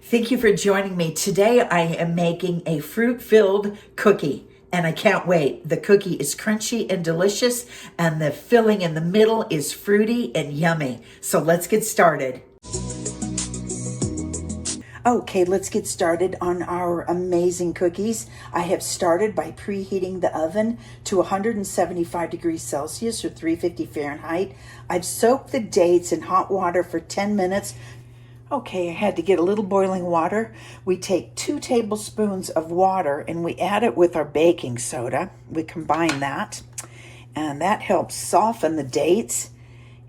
Thank you for joining me. Today I am making a fruit-filled cookie and I can't wait. The cookie is crunchy and delicious and the filling in the middle is fruity and yummy. So let's get started. Okay, let's get started on our amazing cookies. I have started by preheating the oven to 175 degrees Celsius or 350 Fahrenheit. I've soaked the dates in hot water for 10 minutes. Okay, I had to get a little boiling water. We take 2 tablespoons of water and we add it with our baking soda. We combine that and that helps soften the dates,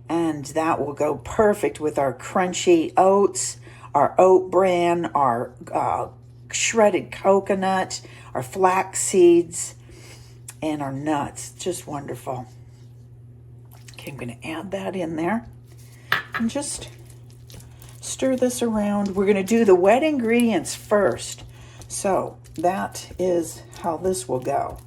and that will go perfect with our crunchy oats, our oat bran, our shredded coconut, our flax seeds, and our nuts. Just wonderful. Okay, I'm going to add that in there and just stir this around. We're going to do the wet ingredients first. So that is how this will go.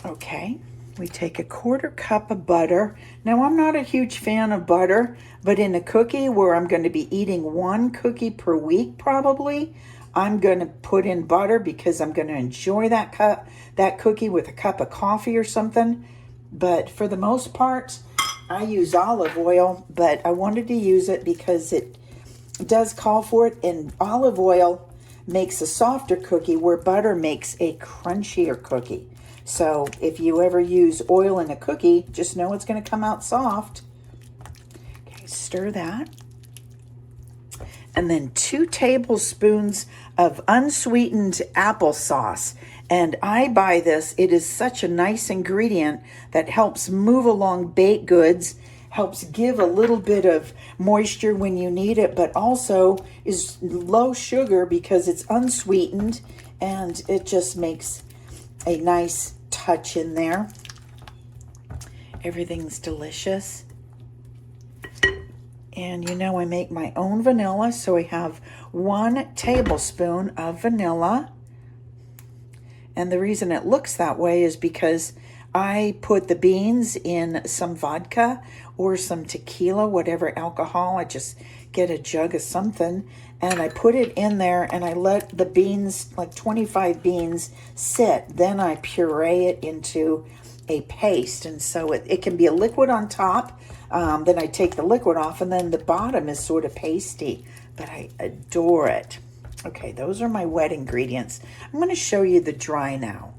Okay, we take a 1/4 cup of butter. Now I'm not a huge fan of butter, but in a cookie where I'm going to be eating 1 cookie per week probably, I'm going to put in butter because I'm going to enjoy that cookie with a cup of coffee or something. But for the most part, I use olive oil, but I wanted to use it because it does call for it, and olive oil makes a softer cookie where butter makes a crunchier cookie. So if you ever use oil in a cookie, just know it's going to come out soft. Okay, stir that. And then 2 tablespoons of unsweetened applesauce. And I buy this. It is such a nice ingredient that helps move along baked goods, helps give a little bit of moisture when you need it, but also is low sugar because it's unsweetened, and it just makes a nice touch in there. Everything's delicious. And you know, I make my own vanilla, so I have 1 tablespoon of vanilla. And the reason it looks that way is because I put the beans in some vodka or some tequila, whatever alcohol. I just get a jug of something and I put it in there and I let the beans, like 25 beans, sit. Then I puree it into a paste. And so it can be a liquid on top. Then I take the liquid off and then the bottom is sort of pasty, but I adore it. Okay, those are my wet ingredients. I'm going to show you the dry now.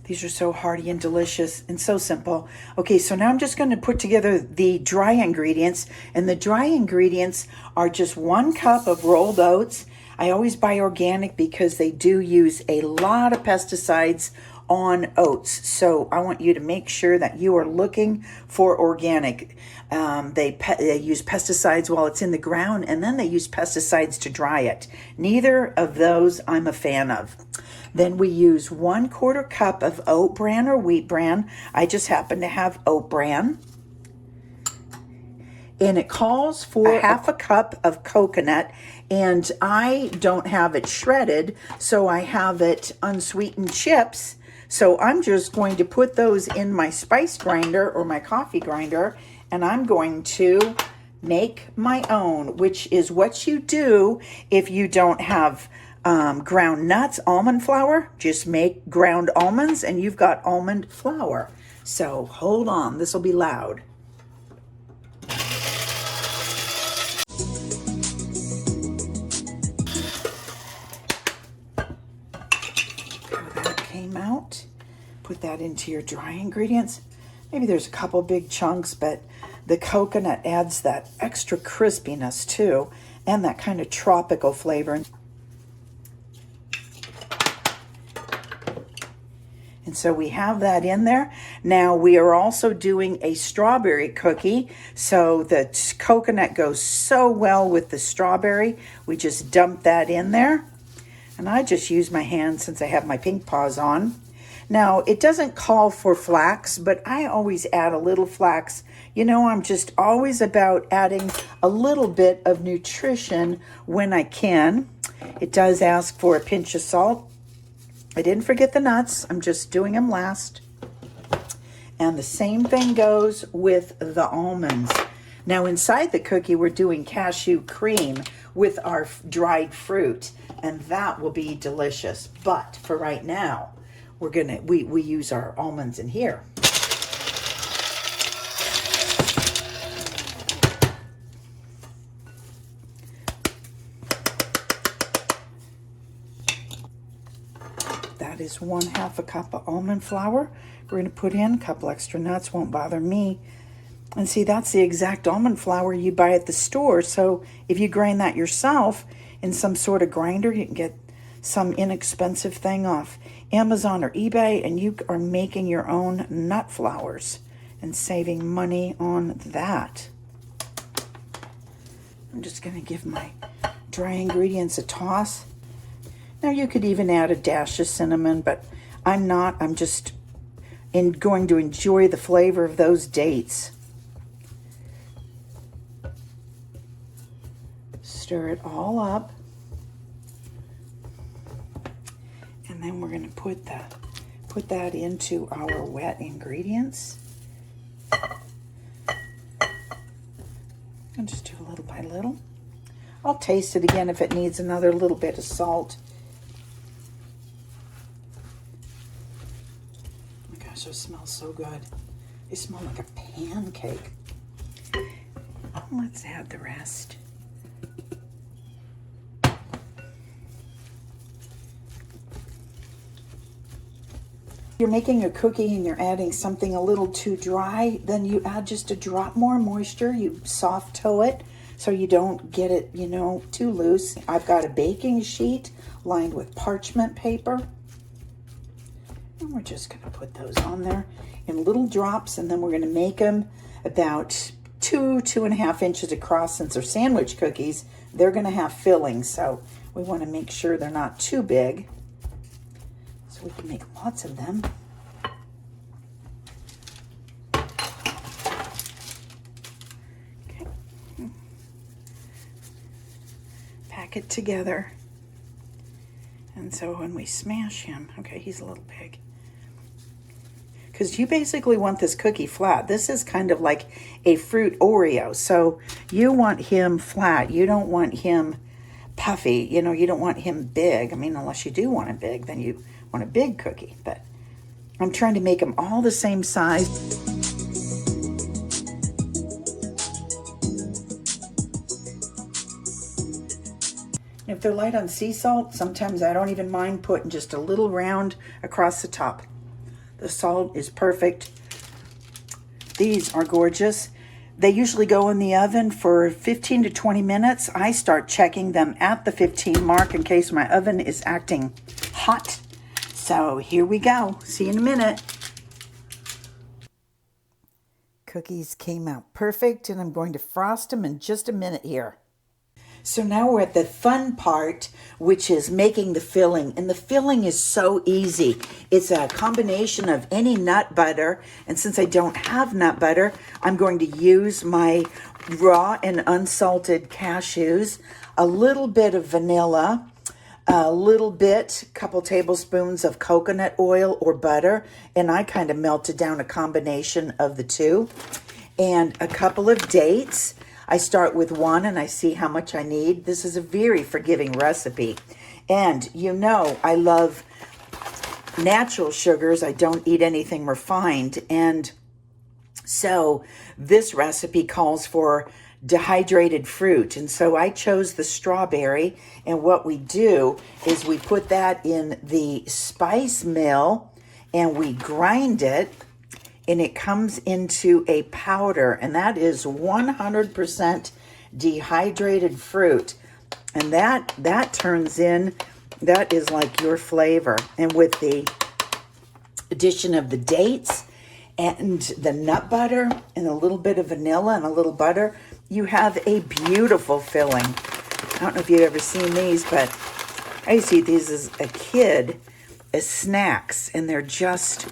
These are so hearty and delicious and so simple. Okay, so now I'm just going to put together the dry ingredients. And the dry ingredients are just 1 cup of rolled oats. I always buy organic because they do use a lot of pesticides on oats. So I want you to make sure that you are looking for organic. They use pesticides while it's in the ground, and then they use pesticides to dry it. Neither of those I'm a fan of. Then we use 1/4 cup of oat bran or wheat bran. I just happen to have oat bran. And it calls for 1/2 cup of coconut, and I don't have it shredded, so I have it unsweetened chips. So I'm just going to put those in my spice grinder or my coffee grinder, and I'm going to make my own, which is what you do if you don't have ground nuts, almond flour. Just make ground almonds and you've got almond flour. So hold on, this will be loud. That came out. Put that into your dry ingredients. Maybe there's a couple big chunks, but the coconut adds that extra crispiness too, and that kind of tropical flavor. And so we have that in there. Now we are also doing a strawberry cookie. So the coconut goes so well with the strawberry. We just dump that in there. And I just use my hands since I have my pink paws on. Now it doesn't call for flax, but I always add a little flax. You know, I'm just always about adding a little bit of nutrition when I can. It does ask for a pinch of salt. I didn't forget the nuts. I'm just doing them last. And the same thing goes with the almonds. Now inside the cookie, we're doing cashew cream, with our dried fruit, and that will be delicious. But for right now, we use our almonds in here. That is 1/2 cup of almond flour. We're going to put in a couple extra nuts, won't bother me. And see, that's the exact almond flour you buy at the store. So if you grind that yourself in some sort of grinder, you can get some inexpensive thing off Amazon or eBay, and you are making your own nut flours and saving money on that. I'm just going to give my dry ingredients a toss. Now you could even add a dash of cinnamon, but I'm not. I'm just going to enjoy the flavor of those dates. Stir it all up. And then we're going to put that into our wet ingredients. And just do a little by little. I'll taste it again if it needs another little bit of salt. Oh my gosh, those smell so good. They smell like a pancake. Let's add the rest. You're making a cookie and you're adding something a little too dry, then you add just a drop more moisture. You soft toe it so you don't get it, too loose. I've got a baking sheet lined with parchment paper. And we're just going to put those on there in little drops, and then we're going to make them about 2.5 inches across. Since they're sandwich cookies, they're going to have fillings, so we want to make sure they're not too big. We can make lots of them. Okay. Pack it together. And so when we smash him, okay, he's a little big. Because you basically want this cookie flat. This is kind of like a fruit Oreo. So you want him flat. You don't want him puffy. You don't want him big. I mean, unless you do want it big, then you want a big cookie. But I'm trying to make them all the same size. If they're light on sea salt, sometimes I don't even mind putting just a little round across the top. The salt is perfect. These are gorgeous. They usually go in the oven for 15 to 20 minutes. I start checking them at the 15 mark in case my oven is acting hot. So here we go. See you in a minute. Cookies came out perfect, and I'm going to frost them in just a minute here. So now we're at the fun part, which is making the filling. And the filling is so easy. It's a combination of any nut butter. And since I don't have nut butter, I'm going to use my raw and unsalted cashews, a little bit of vanilla, couple tablespoons of coconut oil or butter. And I kind of melted down a combination of the two. And a couple of dates. I start with one and I see how much I need. This is a very forgiving recipe. And I love natural sugars. I don't eat anything refined. And so this recipe calls for dehydrated fruit. And so I chose the strawberry. And what we do is we put that in the spice mill and we grind it. And it comes into a powder, and that is 100% dehydrated fruit. And that turns in, that is like your flavor. And with the addition of the dates and the nut butter and a little bit of vanilla and a little butter, you have a beautiful filling. I don't know if you've ever seen these, but I used to eat these as a kid as snacks, and they're just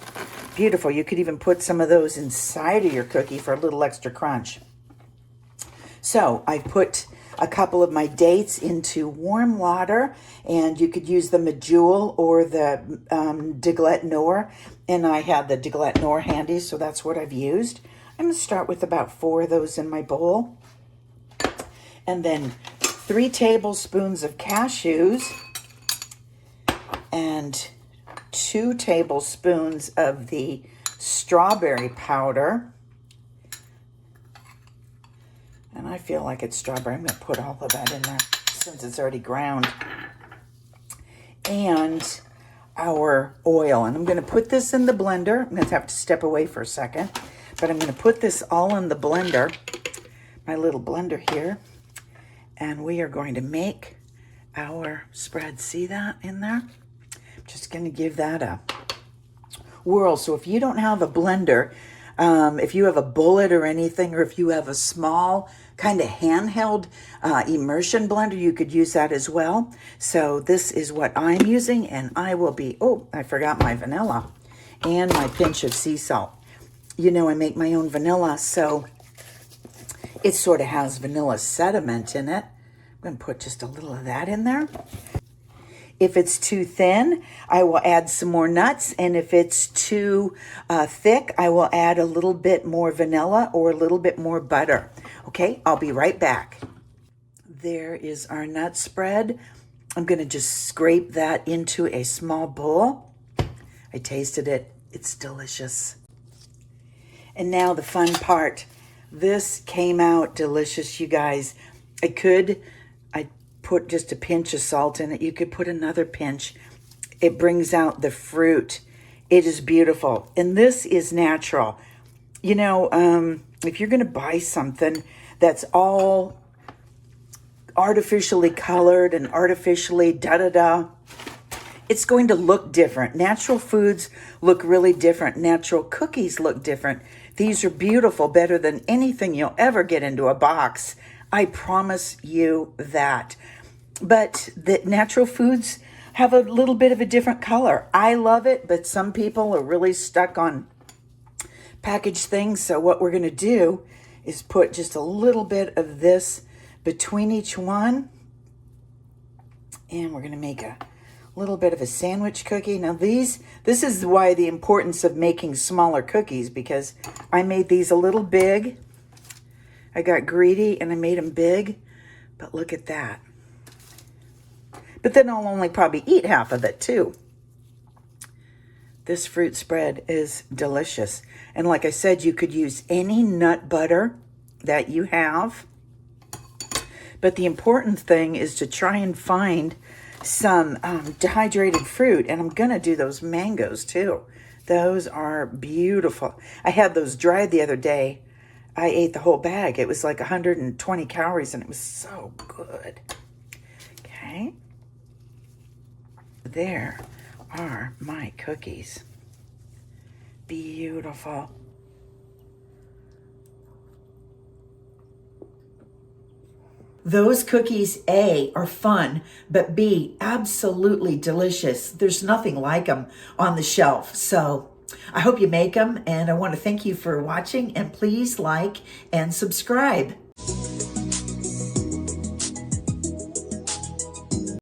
beautiful. You could even put some of those inside of your cookie for a little extra crunch. So I put a couple of my dates into warm water, and you could use the medjool or the Deglette Noir, and I had the Deglette Noir handy, so that's what I've used. I'm going to start with about 4 of those in my bowl, and then 3 tablespoons of cashews, and 2 tablespoons of the strawberry powder. And I feel like it's strawberry. I'm going to put all of that in there since it's already ground. And our oil. And I'm going to put this in the blender. I'm going to have to step away for a second. But I'm going to put this all in the blender, my little blender here. And we are going to make our spread. See that in there? I'm just going to give that a whirl. So if you don't have a blender, if you have a bullet or anything, or if you have a small kind of handheld immersion blender, you could use that as well. So this is what I'm using, and I will be, oh, I forgot my vanilla and my pinch of sea salt. You know, I make my own vanilla, so it sort of has vanilla sediment in it. I'm going to put just a little of that in there. If it's too thin, I will add some more nuts. And if it's too thick, I will add a little bit more vanilla or a little bit more butter. Okay, I'll be right back. There is our nut spread. I'm going to just scrape that into a small bowl. I tasted it. It's delicious. And now the fun part. This came out delicious, you guys. I put just a pinch of salt in it. You could put another pinch. It brings out the fruit. It is beautiful. And this is natural. You know, if you're going to buy something that's all artificially colored and artificially da-da-da, it's going to look different. Natural foods look really different. Natural cookies look different. These are beautiful, better than anything you'll ever get into a box. I promise you that. But the natural foods have a little bit of a different color. I love it, but some people are really stuck on packaged things. So what we're going to do is put just a little bit of this between each one. And we're going to make a little bit of a sandwich cookie. Now this is why the importance of making smaller cookies, because I made these a little big. I got greedy and I made them big, but look at that. But then I'll only probably eat half of it too. This fruit spread is delicious. And like I said, you could use any nut butter that you have. But the important thing is to try and find some dehydrated fruit. And I'm going to do those mangoes too. Those are beautiful. I had those dried the other day. I ate the whole bag. It was like 120 calories and it was so good. Okay. There are my cookies. Beautiful. Those cookies, A, are fun, but B, absolutely delicious. There's nothing like them on the shelf. So I hope you make them, and I want to thank you for watching, and please like and subscribe.